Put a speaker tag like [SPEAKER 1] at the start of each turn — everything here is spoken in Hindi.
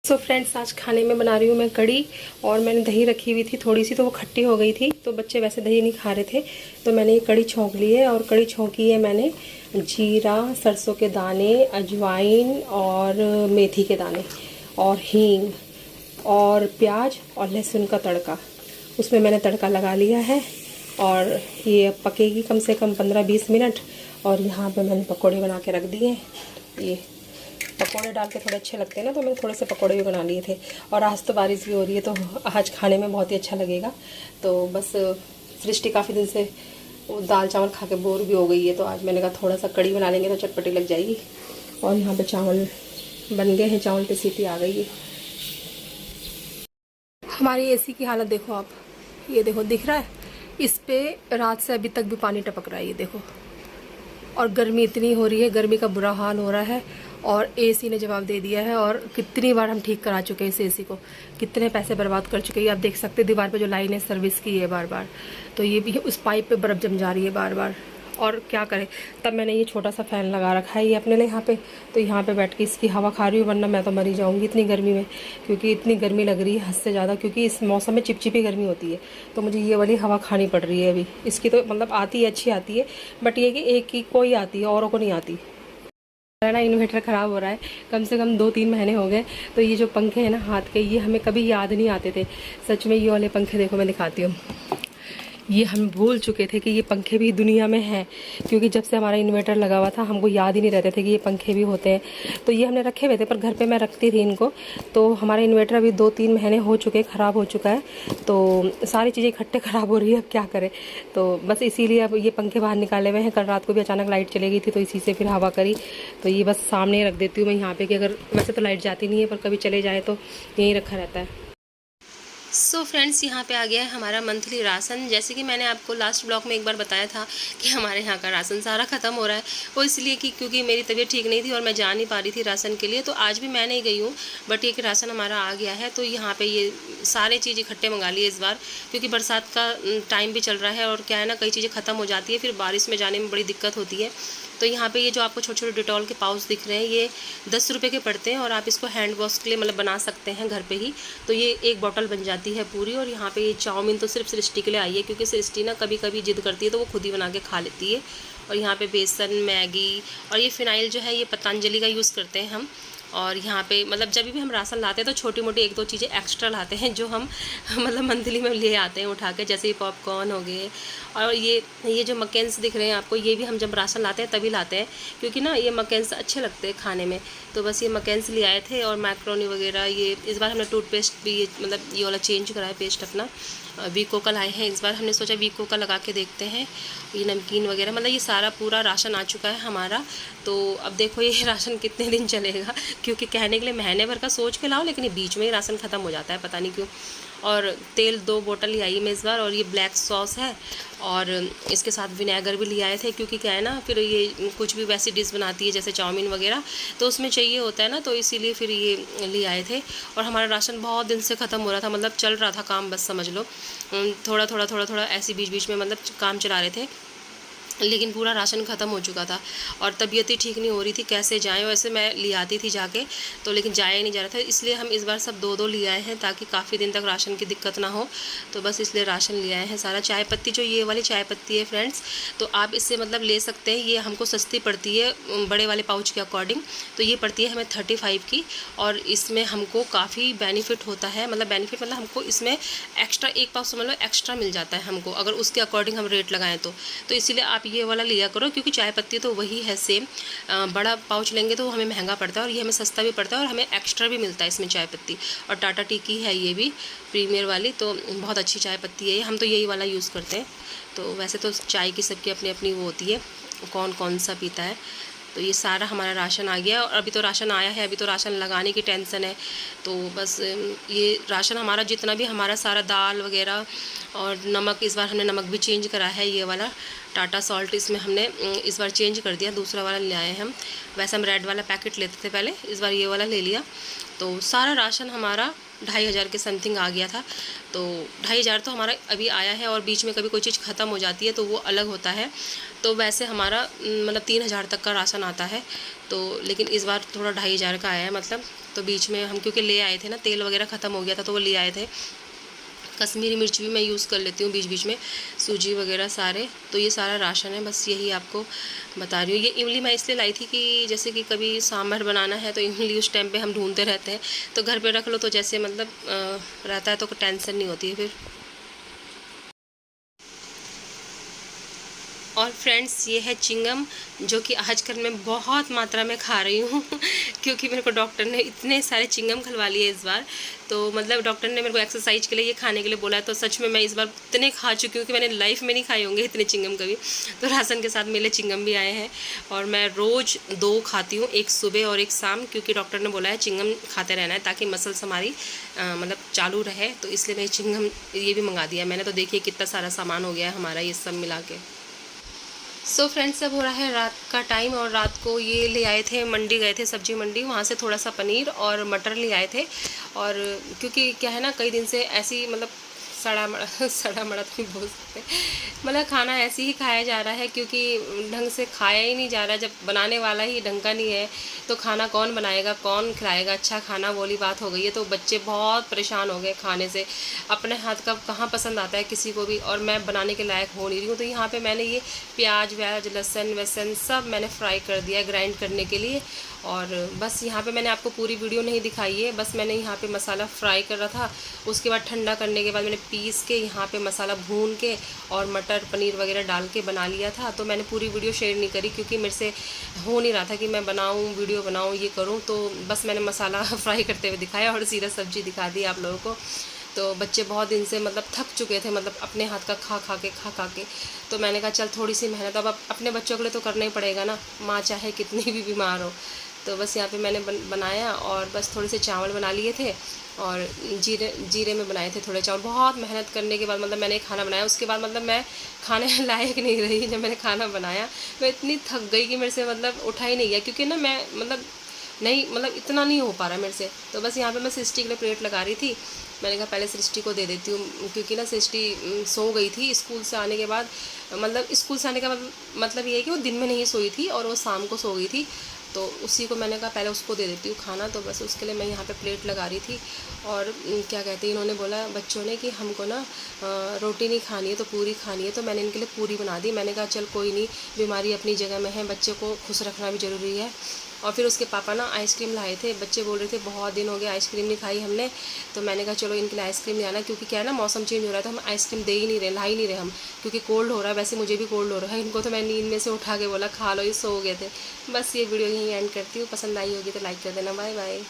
[SPEAKER 1] सो फ्रेंड्स, आज खाने में बना रही हूँ मैं कढ़ी। और मैंने दही रखी हुई थी थोड़ी सी, तो वो खट्टी हो गई थी, तो बच्चे वैसे दही नहीं खा रहे थे, तो मैंने ये कढ़ी छौंक ली है। और कढ़ी छौंकी है मैंने जीरा, सरसों के दाने, अजवाइन और मेथी के दाने और हींग और प्याज और लहसुन का तड़का, उसमें मैंने तड़का लगा लिया है। और ये पकेगी कम से कम 15-20 मिनट। और यहाँ पे मैंने पकोड़े बना के रख दिए। ये पकोड़े डाल के थोड़े अच्छे लगते हैं ना, तो मैंने थोड़े से पकोड़े भी बना लिए थे। और आज तो बारिश भी हो रही है, तो आज खाने में बहुत ही अच्छा लगेगा। तो बस सृष्टि काफ़ी दिन से वो दाल चावल खा के बोर भी हो गई है, तो आज मैंने कहा थोड़ा सा कढ़ी बना लेंगे तो चटपटी लग जाएगी। और यहाँ पे चावल बन गए हैं, चावल पे सीटी आ गई है। हमारी एसी की हालत देखो आप, ये देखो दिख रहा है, इस पे रात से अभी तक भी पानी टपक रहा है, ये देखो। और गर्मी इतनी हो रही है, गर्मी का बुरा हाल हो रहा है। और एसी ने जवाब दे दिया है। और कितनी बार हम ठीक करा चुके हैं इस एसी को, कितने पैसे बर्बाद कर चुके हैं। आप देख सकते हैं दीवार पे जो लाइन है सर्विस की है बार बार, तो ये भी उस पाइप पे बर्फ़ जम जा रही है बार बार। और क्या करें, तब मैंने ये छोटा सा फ़ैन लगा रखा है ये अपने लिए यहाँ पे, तो यहाँ पे बैठ के इसकी हवा खा रही हूँ, वरना मैं तो मरी जाऊँगी इतनी गर्मी में। क्योंकि इतनी गर्मी लग रही है हद से ज़्यादा, क्योंकि इस मौसम में चिपचिपी गर्मी होती है, तो मुझे ये वाली हवा खानी पड़ रही है अभी। इसकी तो मतलब आती है, अच्छी आती है, बट ये कि एक ही कोई आती है, औरों को नहीं आती। मेरा ना इन्वर्टर ख़राब हो रहा है, कम से कम 2-3 महीने हो गए। तो ये जो पंखे हैं ना हाथ के, ये हमें कभी याद नहीं आते थे। सच में ये वाले पंखे देखो, मैं दिखाती हूँ। ये हम भूल चुके थे कि ये पंखे भी दुनिया में हैं, क्योंकि जब से हमारा इन्वर्टर लगा हुआ था हमको याद ही नहीं रहते थे कि ये पंखे भी होते हैं। तो ये हमने रखे हुए थे, पर घर पे मैं रखती थी इनको। तो हमारा इन्वर्टर अभी 2-3 महीने हो चुके, ख़राब हो चुका है। तो सारी चीज़ें इकट्ठे ख़राब हो रही है, अब क्या करें। तो बस इसीलिए अब ये पंखे बाहर निकाले हुए हैं। कल रात को भी अचानक लाइट चली गई थी, तो इसी से फिर हवा करी। तो ये बस सामने रख देती हूँ मैं यहाँ पर, कि अगर वैसे तो लाइट जाती नहीं है, पर कभी चले जाए तो यहीं रखा रहता है। सो फ्रेंड्स, यहाँ पे आ गया है हमारा मंथली राशन। जैसे कि मैंने आपको लास्ट ब्लॉग में एक बार बताया था कि हमारे यहाँ का राशन सारा ख़त्म हो रहा है। वो इसलिए कि क्योंकि मेरी तबीयत ठीक नहीं थी और मैं जा नहीं पा रही थी राशन के लिए। तो आज भी मैं नहीं गई हूँ, बट ये कि राशन हमारा आ गया है। तो यहाँ पे ये सारे चीज़ इकट्ठे मंगा लिए इस बार, क्योंकि बरसात का टाइम भी चल रहा है। और क्या है ना, कई चीज़ें ख़त्म हो जाती है, फिर बारिश में जाने में बड़ी दिक्कत होती है। तो यहाँ पे ये जो आपको छोटे छोटे डिटॉल के पाउच दिख रहे हैं, ये 10 रुपये के पड़ते हैं। और आप इसको हैंड वॉश के लिए मतलब बना सकते हैं घर पे ही। तो ये एक बॉटल बन जाती है पूरी। और यहाँ पे ये चाउमीन तो सिर्फ सृष्टि के लिए आई है, क्योंकि सृष्टि ना कभी कभी जिद करती है तो वो खुद ही बना के खा लेती है। और यहाँ पे बेसन, मैगी और ये फ़िनाइल जो है ये पतंजलि का यूज़ करते हैं हम। और यहाँ पे मतलब जब भी हम राशन लाते हैं तो छोटी मोटी 1-2 चीज़ें एक्स्ट्रा लाते हैं, जो हम मतलब मंथली में ले आते हैं उठा के, जैसे ये पॉपकॉर्न हो गए। और ये जो मक्केन्स दिख रहे हैं आपको, ये भी हम जब राशन लाते हैं तभी लाते हैं, क्योंकि ना ये मक्केन्स अच्छे लगते हैं खाने में। तो बस ये मक्केन्स ले आए थे। और मैक्रोनी वगैरह, ये इस बार हमने टूथपेस्ट भी ये मतलब ये वाला चेंज करा है पेस्ट अपना। वीको का लाए हैं इस बार, हमने सोचा वीको का लगा के देखते हैं। ये नमकीन वगैरह, मतलब ये सारा पूरा राशन आ चुका है हमारा। तो अब देखो ये राशन कितने दिन चलेगा, क्योंकि कहने के लिए महीने भर का सोच के लाओ, लेकिन ये बीच में ही राशन ख़त्म हो जाता है, पता नहीं क्यों। और तेल 2 बोतल ही आई मैं इस बार। और ये ब्लैक सॉस है, और इसके साथ विनेगर भी ले आए थे, क्योंकि क्या है ना, फिर ये कुछ भी वैसी डिश बनाती है जैसे चाउमीन वगैरह, तो उसमें चाहिए होता है ना, तो इसीलिए फिर ये ले आए थे। और हमारा राशन बहुत दिन से ख़त्म हो रहा था, मतलब चल रहा था काम, बस समझ लो थोड़ा थोड़ा ऐसे बीच बीच में मतलब काम चला रहे थे, लेकिन पूरा राशन ख़त्म हो चुका था। और तबीयत ही ठीक नहीं हो रही थी, कैसे जाएं। वैसे मैं ले आती थी जाके, तो लेकिन जाया ही नहीं जा रहा था। इसलिए हम इस बार सब 2-2 ले आए हैं, ताकि काफ़ी दिन तक राशन की दिक्कत ना हो। तो बस इसलिए राशन ले आए हैं सारा। चाय पत्ती, जो ये वाली चाय पत्ती है फ्रेंड्स, तो आप इससे मतलब ले सकते हैं। ये हमको सस्ती पड़ती है बड़े वाले पाउच के अकॉर्डिंग। तो ये पड़ती है हमें 35 की। और इसमें हमको काफ़ी बेनिफिट होता है, मतलब बेनिफिट मतलब हमको इसमें एक्स्ट्रा 1 पाउच समझ लो एक्स्ट्रा मिल जाता है हमको, अगर उसके अकॉर्डिंग हम रेट लगाएँ तो इसीलिए आप ये वाला लिया करो, क्योंकि चाय पत्ती तो वही है सेम। बड़ा पाउच लेंगे तो हमें महंगा पड़ता है, और ये हमें सस्ता भी पड़ता है, और हमें एक्स्ट्रा भी मिलता है इसमें चाय पत्ती। और टाटा टी की है ये भी प्रीमियर वाली, तो बहुत अच्छी चाय पत्ती है। हम तो यही वाला यूज़ करते हैं। तो वैसे तो चाय की सबकी अपनी अपनी वो होती है, कौन कौन सा पीता है। तो ये सारा हमारा राशन आ गया। और अभी तो राशन आया है, अभी तो राशन लगाने की टेंशन है। तो बस ये राशन हमारा जितना भी हमारा सारा दाल वगैरह और नमक, इस बार हमने नमक भी चेंज करा है, ये वाला टाटा सॉल्ट इसमें हमने इस बार चेंज कर दिया, दूसरा वाला ले आए हम। वैसे हम रेड वाला पैकेट लेते थे पहले, इस बार ये वाला ले लिया। तो सारा राशन हमारा 2500 के समथिंग आ गया था। तो 2500 तो हमारा अभी आया है, और बीच में कभी कोई चीज़ ख़त्म हो जाती है तो वो अलग होता है। तो वैसे हमारा मतलब 3000 तक का राशन आता है। तो लेकिन इस बार थोड़ा 2500 का आया है मतलब। तो बीच में हम क्योंकि ले आए थे ना, तेल वगैरह ख़त्म हो गया था तो वो ले आए थे। कश्मीरी मिर्च भी मैं यूज़ कर लेती हूँ बीच बीच में, सूजी वगैरह सारे। तो ये सारा राशन है, बस यही आपको बता रही हूँ। ये इमली मैं इसलिए लाई थी कि जैसे कि कभी सांभर बनाना है तो इमली उस टाइम पे हम ढूंढते रहते हैं, तो घर पे रख लो तो जैसे मतलब रहता है, तो कोई टेंशन नहीं होती है फिर। और फ्रेंड्स, ये है चिंगम, जो कि आजकल मैं बहुत मात्रा में खा रही हूँ क्योंकि मेरे को डॉक्टर ने इतने सारे चिंगम खिलवा लिए इस बार। तो मतलब डॉक्टर ने मेरे को एक्सरसाइज के लिए ये खाने के लिए बोला है, तो सच में मैं इस बार इतने खा चुकी हूँ कि मैंने लाइफ में नहीं खाए होंगे इतने चिंगम कभी। तो राशन के साथ मेरे चिंगम भी आए हैं, और मैं रोज़ 2 खाती हूँ, एक सुबह और एक शाम, क्योंकि डॉक्टर ने बोला है चिंगम खाते रहना है ताकि मसल्स हमारी मतलब चालू रहे। तो इसलिए मैं चिंगम ये भी मंगा दिया मैंने। तो देखिए कितना सारा सामान हो गया है हमारा ये सब मिला के। सो फ्रेंड्स, अब हो रहा है रात का टाइम, और रात को ये ले आए थे, मंडी गए थे, सब्जी मंडी, वहाँ से थोड़ा सा पनीर और मटर ले आए थे। और क्योंकि क्या है ना, कई दिन से ऐसी मतलब सड़ा मड़ा तो नहीं बोल सकते, मतलब खाना ऐसे ही खाया जा रहा है, क्योंकि ढंग से खाया ही नहीं जा रहा। जब बनाने वाला ही ढंग का नहीं है तो खाना कौन बनाएगा, कौन खिलाएगा अच्छा खाना, वाली बात हो गई है। तो बच्चे बहुत परेशान हो गए खाने से, अपने हाथ का कहाँ पसंद आता है किसी को भी, और मैं बनाने के लायक हो नहीं रही हूँ। तो यहाँ पे मैंने ये प्याज व्याज लहसुन वसन सब मैंने फ्राई कर दिया ग्राइंड करने के लिए। और बस यहाँ पे मैंने आपको पूरी वीडियो नहीं दिखाई है, बस मैंने यहाँ पे मसाला फ्राई कर रहा था, उसके बाद ठंडा करने के बाद मैंने पीस के यहाँ पे मसाला भून के और मटर पनीर वगैरह डाल के बना लिया था। तो मैंने पूरी वीडियो शेयर नहीं करी, क्योंकि मेरे से हो नहीं रहा था कि मैं बनाऊँ, वीडियो बनाऊँ, ये करूँ। तो बस मैंने मसाला फ्राई करते हुए दिखाया और सीधा सब्जी दिखा दी आप लोगों को। तो बच्चे बहुत दिन से मतलब थक चुके थे, मतलब अपने हाथ का खा खा के। तो मैंने कहा चल थोड़ी सी मेहनत अब अपने बच्चों के लिए तो करना ही पड़ेगा ना, माँ चाहे कितनी भी बीमार हो। तो बस यहाँ पे मैंने बनाया, और बस थोड़े से चावल बना लिए थे, और जीरे में बनाए थे थोड़े चावल। बहुत मेहनत करने के बाद मतलब मैंने खाना बनाया। उसके बाद मतलब मैं खाने लायक नहीं रही। जब मैंने खाना बनाया मैं इतनी थक गई कि मेरे से मतलब उठा ही नहीं गया, क्योंकि ना मैं मतलब नहीं, मतलब इतना नहीं हो पा रहा मेरे से। तो बस यहाँ पे मैं सृष्टि के लिए प्लेट लगा रही थी। मैंने कहा पहले सृष्टि को दे देती हूँ, क्योंकि ना सृष्टि सो गई थी स्कूल से आने के बाद। मतलब स्कूल से आने का मतलब ये है कि वो दिन में नहीं सोई थी और वो शाम को सो गई थी। तो उसी को मैंने कहा पहले उसको दे देती हूँ खाना। तो बस उसके लिए मैं यहाँ पे प्लेट लगा रही थी। और क्या कहते हैं, इन्होंने बोला बच्चों ने कि हमको ना रोटी नहीं खानी है तो पूरी खानी है। तो मैंने इनके लिए पूरी बना दी। मैंने कहा चल कोई नहीं, बीमारी अपनी जगह में है, बच्चे को खुश रखना भी ज़रूरी है। और फिर उसके पापा ना आइसक्रीम लाए थे। बच्चे बोल रहे थे बहुत दिन हो गए आइसक्रीम नहीं खाई हमने। तो मैंने कहा चलो इनके लिए आइसक्रीम ले आना, क्योंकि क्या है ना, मौसम चेंज हो रहा है तो हम आइसक्रीम दे ही नहीं रहे, ला ही नहीं रहे हम, क्योंकि कोल्ड हो रहा है। वैसे मुझे भी कोल्ड हो रहा है। इनको तो मैं नींद में से उठा के बोला खा लो, ये सो गए थे। बस ये वीडियो यहीं एंड करती हूँ। पसंद आई होगी तो लाइक कर देना। Bye bye.